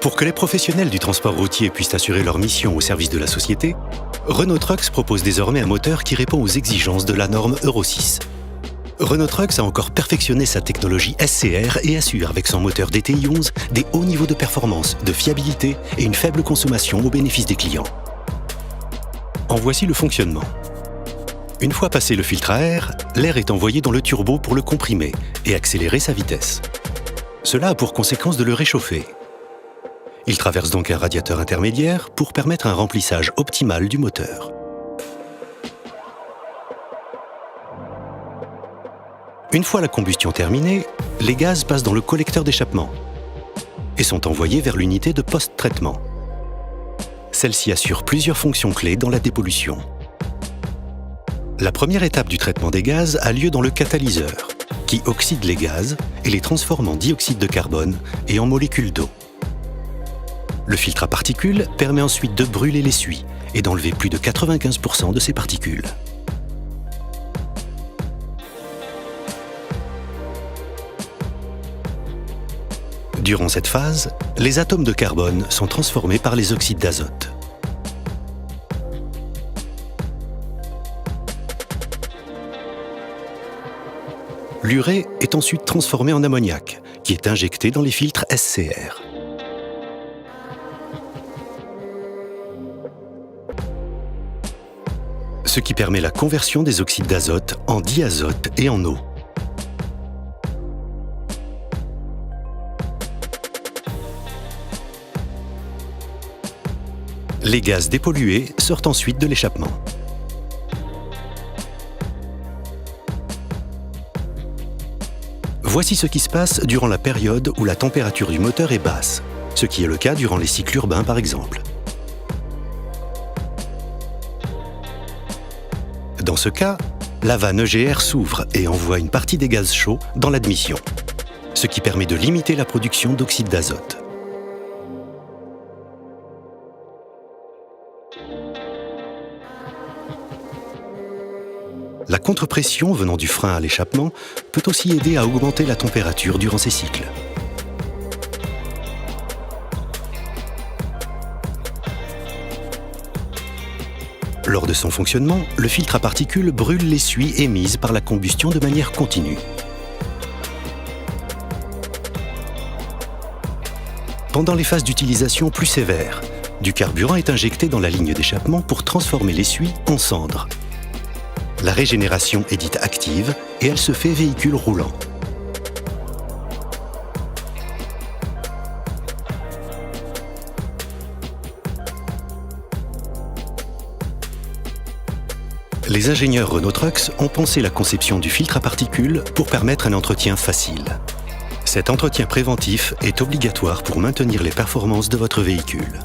Pour que les professionnels du transport routier puissent assurer leur mission au service de la société, Renault Trucks propose désormais un moteur qui répond aux exigences de la norme Euro 6. Renault Trucks a encore perfectionné sa technologie SCR et assure avec son moteur DTI 11 des hauts niveaux de performance, de fiabilité et une faible consommation au bénéfice des clients. En voici le fonctionnement. Une fois passé le filtre à air, l'air est envoyé dans le turbo pour le comprimer et accélérer sa vitesse. Cela a pour conséquence de le réchauffer. Il traverse donc un radiateur intermédiaire pour permettre un remplissage optimal du moteur. Une fois la combustion terminée, les gaz passent dans le collecteur d'échappement et sont envoyés vers l'unité de post-traitement. Celle-ci assure plusieurs fonctions clés dans la dépollution. La première étape du traitement des gaz a lieu dans le catalyseur, qui oxyde les gaz et les transforme en dioxyde de carbone et en molécules d'eau. Le filtre à particules permet ensuite de brûler l'essuie et d'enlever plus de 95% de ces particules. Durant cette phase, les atomes de carbone sont transformés par les oxydes d'azote. L'urée est ensuite transformée en ammoniac, qui est injecté dans les filtres SCR. Ce qui permet la conversion des oxydes d'azote en diazote et en eau. Les gaz dépollués sortent ensuite de l'échappement. Voici ce qui se passe durant la période où la température du moteur est basse, ce qui est le cas durant les cycles urbains par exemple. Dans ce cas, la vanne EGR s'ouvre et envoie une partie des gaz chauds dans l'admission, ce qui permet de limiter la production d'oxyde d'azote. La contrepression venant du frein à l'échappement peut aussi aider à augmenter la température durant ces cycles. Lors de son fonctionnement, le filtre à particules brûle l'essuie émise par la combustion de manière continue. Pendant les phases d'utilisation plus sévères, du carburant est injecté dans la ligne d'échappement pour transformer l'essuie en cendre. La régénération est dite active et elle se fait véhicule roulant. Les ingénieurs Renault Trucks ont pensé la conception du filtre à particules pour permettre un entretien facile. Cet entretien préventif est obligatoire pour maintenir les performances de votre véhicule.